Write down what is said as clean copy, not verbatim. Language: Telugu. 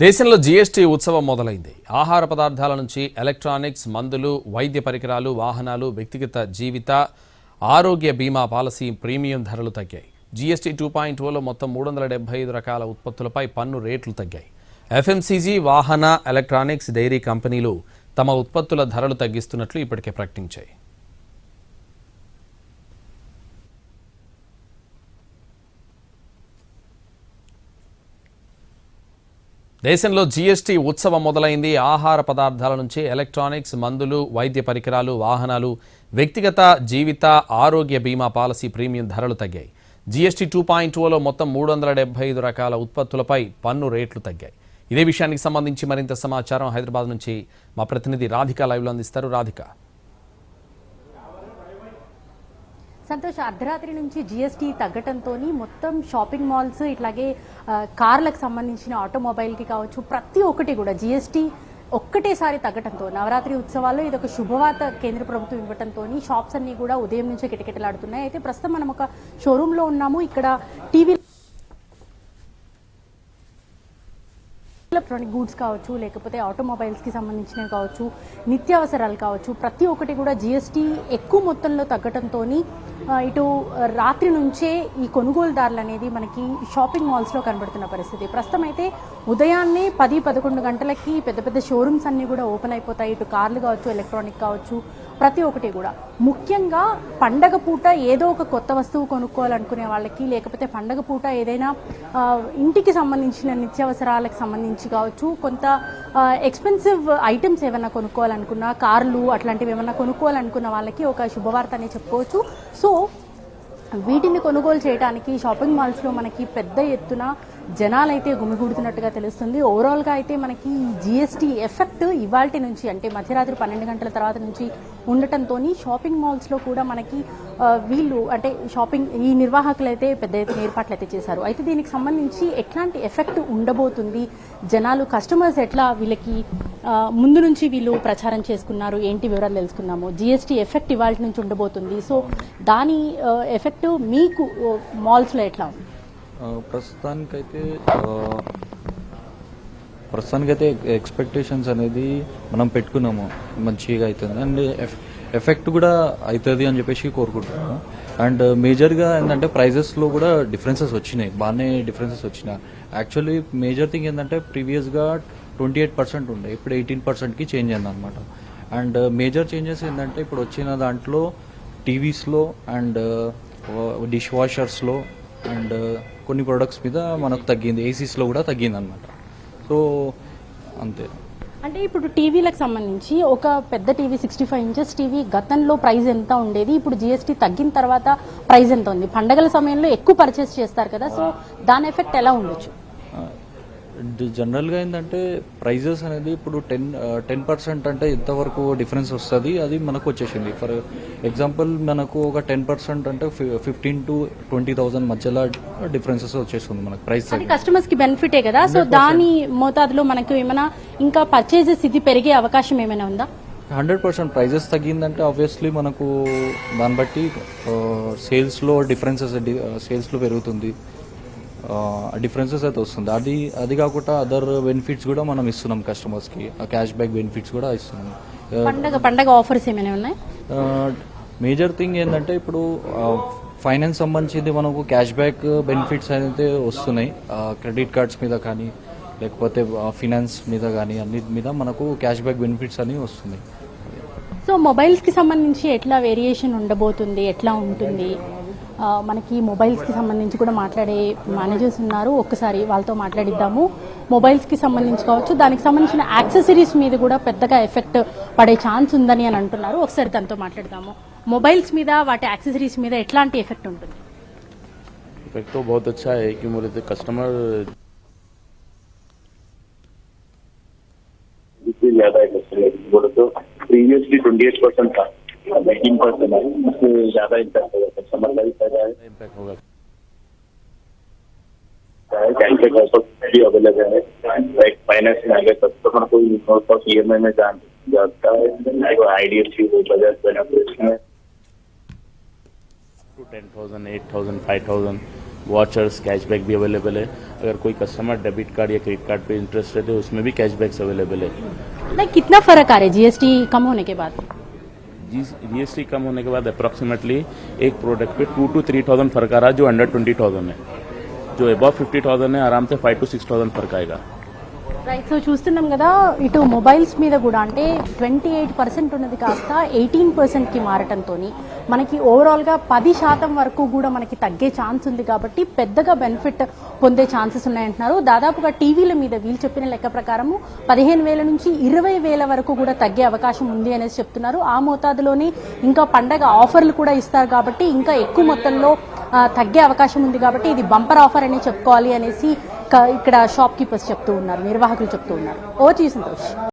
దేశంలో జీఎస్టీ ఉత్సవం మొదలైంది. ఆహార పదార్థాల నుంచి ఎలక్ట్రానిక్స్, మందులు, వైద్య పరికరాలు, వాహనాలు, వ్యక్తిగత జీవిత ఆరోగ్య బీమా పాలసీ ప్రీమియం ధరలు తగ్గాయి. జీఎస్టీ 2.0లో మొత్తం 375 రకాల ఉత్పత్తులపై పన్ను రేట్లు తగ్గాయి. ఎఫ్ఎంసీజీ, వాహన, ఎలక్ట్రానిక్స్, డైరీ కంపెనీలు తమ ఉత్పత్తుల ధరలు తగ్గిస్తున్నట్లు ఇప్పటికే ప్రకటించాయి. దేశంలో జీఎస్టీ ఉత్సవం మొదలైంది. ఆహార పదార్థాల నుంచి ఎలక్ట్రానిక్స్, మందులు, వైద్య పరికరాలు, వాహనాలు, వ్యక్తిగత జీవిత ఆరోగ్య బీమా పాలసీ ప్రీమియం ధరలు తగ్గాయి. జీఎస్టీ 2.0లో మొత్తం 375 రకాల ఉత్పత్తులపై పన్ను రేట్లు తగ్గాయి. ఇదే విషయానికి సంబంధించి మరింత సమాచారం హైదరాబాద్ నుంచి మా ప్రతినిధి రాధిక లైవ్లో అందిస్తారు. రాధిక, సంతోష్, అర్ధరాత్రి నుంచి జీఎస్టీ తగ్గటంతో మొత్తం షాపింగ్ మాల్స్, ఇట్లాగే కార్లకు సంబంధించిన ఆటోమొబైల్కి కావచ్చు, ప్రతి ఒక్కటి కూడా జీఎస్టీ ఒక్కటేసారి తగ్గటంతో నవరాత్రి ఉత్సవాల్లో ఇది ఒక శుభవార్త కేంద్ర ప్రభుత్వం ఇవ్వడంతో షాప్స్ అన్ని కూడా ఉదయం నుంచే కిటకిటలాడుతున్నాయి. అయితే ప్రస్తుతం మనం ఒక షోరూంలో ఉన్నాము. ఇక్కడ టీవీ, ఎలక్ట్రానిక్ గూడ్స్ కావచ్చు, లేకపోతే ఆటోమొబైల్స్కి సంబంధించినవి కావచ్చు, నిత్యావసరాలు కావచ్చు, ప్రతి ఒక్కటి కూడా జీఎస్టీ ఎక్కువ మొత్తంలో తగ్గటంతో ఇటు రాత్రి నుంచే ఈ కొనుగోలుదారులు అనేది మనకి షాపింగ్ మాల్స్లో కనబడుతున్న పరిస్థితి. ప్రస్తుతం అయితే ఉదయాన్నే 10-11 గంటలకి పెద్ద పెద్ద షోరూమ్స్ అన్నీ కూడా ఓపెన్ అయిపోతాయి. ఇటు కార్లు కావచ్చు, ఎలక్ట్రానిక్ కావచ్చు, ప్రతి ఒక్కటి కూడా. ముఖ్యంగా పండగ పూట ఏదో ఒక కొత్త వస్తువు కొనుక్కోవాలనుకునే వాళ్ళకి, లేకపోతే పండగ పూట ఏదైనా ఇంటికి సంబంధించిన నిత్యావసరాలకు సంబంధించి కావచ్చు, కొంత ఎక్స్పెన్సివ్ ఐటమ్స్ ఏమైనా కొనుక్కోవాలనుకున్నా, కార్లు అట్లాంటివి ఏమైనా కొనుక్కోవాలనుకున్న వాళ్ళకి ఒక శుభవార్త అని చెప్పుకోవచ్చు. సో వీటిని కొనుగోలు చేయడానికి షాపింగ్ మాల్స్లో మనకి పెద్ద ఎత్తున జనాలైతే గుమిగూడుతున్నట్టుగా తెలుస్తుంది. ఓవరాల్గా అయితే మనకి జీఎస్టీ ఎఫెక్ట్ ఇవాల్టి నుంచి, అంటే మధ్యరాత్రి 12 గంటల తర్వాత నుంచి ఉండటంతో షాపింగ్ మాల్స్లో కూడా మనకి వీళ్ళు అంటే ఈ నిర్వాహకులు అయితే పెద్ద ఎత్తున ఏర్పాట్లు అయితే చేశారు. అయితే దీనికి సంబంధించి ఎట్లాంటి ఎఫెక్ట్ ఉండబోతుంది, జనాలు కస్టమర్స్ ఎట్లా వీళ్ళకి ముందు నుంచి వీళ్ళు ప్రచారం చేసుకున్నారు, ఏంటి వివరాలు తెలుసుకున్నాము. జీఎస్టీ ఎఫెక్ట్ ఇవాల్టి నుంచి ఉండబోతుంది. సో దాని ఎఫెక్ట్ మీకు మాల్స్లో ఎట్లా ఉంది? ప్రస్తుతానికైతే ఎక్స్పెక్టేషన్స్ అనేది మనం పెట్టుకున్నాము, మంచిగా అవుతుంది అండ్ ఎఫెక్ట్ కూడా అవుతుంది అని చెప్పేసి కోరుకుంటున్నాము. అండ్ మేజర్గా ఏంటంటే ప్రైజెస్లో కూడా డిఫరెన్సెస్ వచ్చినాయి, బాగానే డిఫరెన్సెస్ వచ్చినాయి. యాక్చువల్లీ మేజర్ థింగ్ ఏంటంటే ప్రీవియస్గా 28% ఉండే, ఇప్పుడు 18%కి చేంజ్ అయింది అనమాట. అండ్ మేజర్ చేంజెస్ ఏంటంటే ఇప్పుడు వచ్చిన దాంట్లో టీవీస్లో అండ్ డిష్ వాషర్స్లో అండ్ కొన్ని ప్రొడక్ట్స్ మీద మనకు తగ్గింది, ఏసీస్లో కూడా తగ్గింది అనమాట. సో అంతే. అంటే ఇప్పుడు టీవీలకు సంబంధించి ఒక పెద్ద టీవీ 65 ఇంచెస్ టీవీ గతంలో ప్రైస్ ఎంత ఉండేది, ఇప్పుడు జీఎస్టీ తగ్గిన తర్వాత ప్రైస్ ఎంత ఉంది? పండగల సమయంలో ఎక్కువ పర్చేస్ చేస్తారు కదా, సో దాని ఎఫెక్ట్ ఎలా ఉండొచ్చు? జనరల్గా ఏంటంటే ప్రైజెస్ అనేది ఇప్పుడు 10% అంటే ఎంతవరకు డిఫరెన్స్ వస్తుంది అది మనకు వచ్చేసింది. ఫర్ ఎగ్జాంపుల్ మనకు ఒక 10% అంటే 15,000 to 20,000 మధ్యలో డిఫరెన్సెస్ వచ్చేస్తుంది మనకు ప్రైస్. కస్టమర్స్ కి బెనిఫిటే కదా, సో దాని మోతాదులో మనకు ఏమైనా ఇంకా పర్చేజెస్ ఇది పెరిగే అవకాశం ఏమైనా ఉందా? 100% ప్రైజెస్ తగ్గిందంటే ఆబ్వియస్లీ మనకు దాన్ని బట్టి సేల్స్లో డిఫరెన్సెస్, సేల్స్లో పెరుగుతుంది, డిఫరెన్సెస్ అయితే వస్తుంది. అది కాకుండా అదర్ బెనిఫిట్స్ కూడా మనం ఇస్తున్నాం కస్టమర్స్కి, క్యాష్ బ్యాక్ బెనిఫిట్స్ కూడా ఇస్తున్నాం. పండగ ఆఫర్స్ ఏమైనా ఉన్నాయి? మేజర్ థింగ్ ఏంటంటే ఇప్పుడు ఫైనాన్స్ సంబంధించింది మనకు క్యాష్ బ్యాక్ బెనిఫిట్స్ అయితే వస్తున్నాయి, క్రెడిట్ కార్డ్స్ మీద కానీ లేకపోతే ఫినాన్స్ మీద కానీ అన్నిటి మీద మనకు క్యాష్ బ్యాక్ బెనిఫిట్స్ అనేవి వస్తున్నాయి. సో మొబైల్స్కి సంబంధించి ఎట్లా వేరియేషన్ ఉండబోతుంది, ఎట్లా ఉంటుంది? మనకి మొబైల్స్కి సంబంధించి కూడా మాట్లాడే మేనేజర్స్ ఉన్నారు, ఒక్కసారి వాళ్ళతో మాట్లాడిద్దాము. మొబైల్స్కి సంబంధించి కావచ్చు, దానికి సంబంధించిన యాక్సెసరీస్ మీద కూడా పెద్దగా ఎఫెక్ట్ పడే ఛాన్స్ ఉందని అని అంటున్నారు. ఒకసారి దాంతో మాట్లాడదాము. మొబైల్స్ మీద, వాటి యాక్సెసరీస్ మీద ఎట్లాంటి ఎఫెక్ట్ ఉంటుంది? ఎఫెక్ట్ तो बहुत अच्छा है कि मुझे कस्टमर ज्यादा है, बोले तो प्रीवियसली 28% था, 18% है, उससे ज्यादा इम्पैक्ट होगा, कस्टमर का भी फायदा है, इम्पैक्ट होगा। कैशबैक ऑफर भी अवेलेबल है, लाइक फाइनेंस में अगर कस्टमर को मोस्ट ऑफ ईएमआई में जाता है तो आईडीएफसी हो, बजाज फाइनेंस में 10,000, 8,000, 5,000 वाचर्स कैशबैक भी अवेलेबल है। अगर कोई कस्टमर डेबिट कार्ड या क्रेडिट कार्ड पे इंटरेस्टेड है उसमें भी कैशबैक्स अवेलेबल है। लाइक कितना फर्क आ रहा है जीएसटी कम होने के बाद? जीएसटी कम होने के बाद अप्रॉक्सीमेटली एक प्रोडक्ट पे 2 to 3,000 फर्क आ रहा है जो अंडर 20,000 है। जो अबव 50,000 है आराम से 5 to 6,000 फर्क आएगा। రైట్. సో చూస్తున్నాం కదా ఇటు మొబైల్స్ మీద కూడా అంటే 28% ఉన్నది కాస్త 18%కి మారటంతో మనకి ఓవరాల్గా 10% వరకు కూడా మనకి తగ్గే ఛాన్స్ ఉంది కాబట్టి పెద్దగా బెనిఫిట్ పొందే ఛాన్సెస్ ఉన్నాయంటున్నారు. దాదాపుగా టీవీల మీద వీళ్ళు చెప్పిన లెక్క ప్రకారము 15,000 నుంచి 20,000 వరకు కూడా తగ్గే అవకాశం ఉంది అనేసి చెప్తున్నారు. ఆ మోతాదులోనే ఇంకా పండగ ఆఫర్లు కూడా ఇస్తారు కాబట్టి ఇంకా ఎక్కువ మొత్తంలో తగ్గే అవకాశం ఉంది కాబట్టి ఇది బంపర్ ఆఫర్ అని చెప్పుకోవాలి అనేసి ఇక్కడ షాప్ కీపర్స్ చెప్తూ ఉన్నారు, నిర్వాహకులు చెప్తూ ఉన్నారు. ఓ సంతోష్.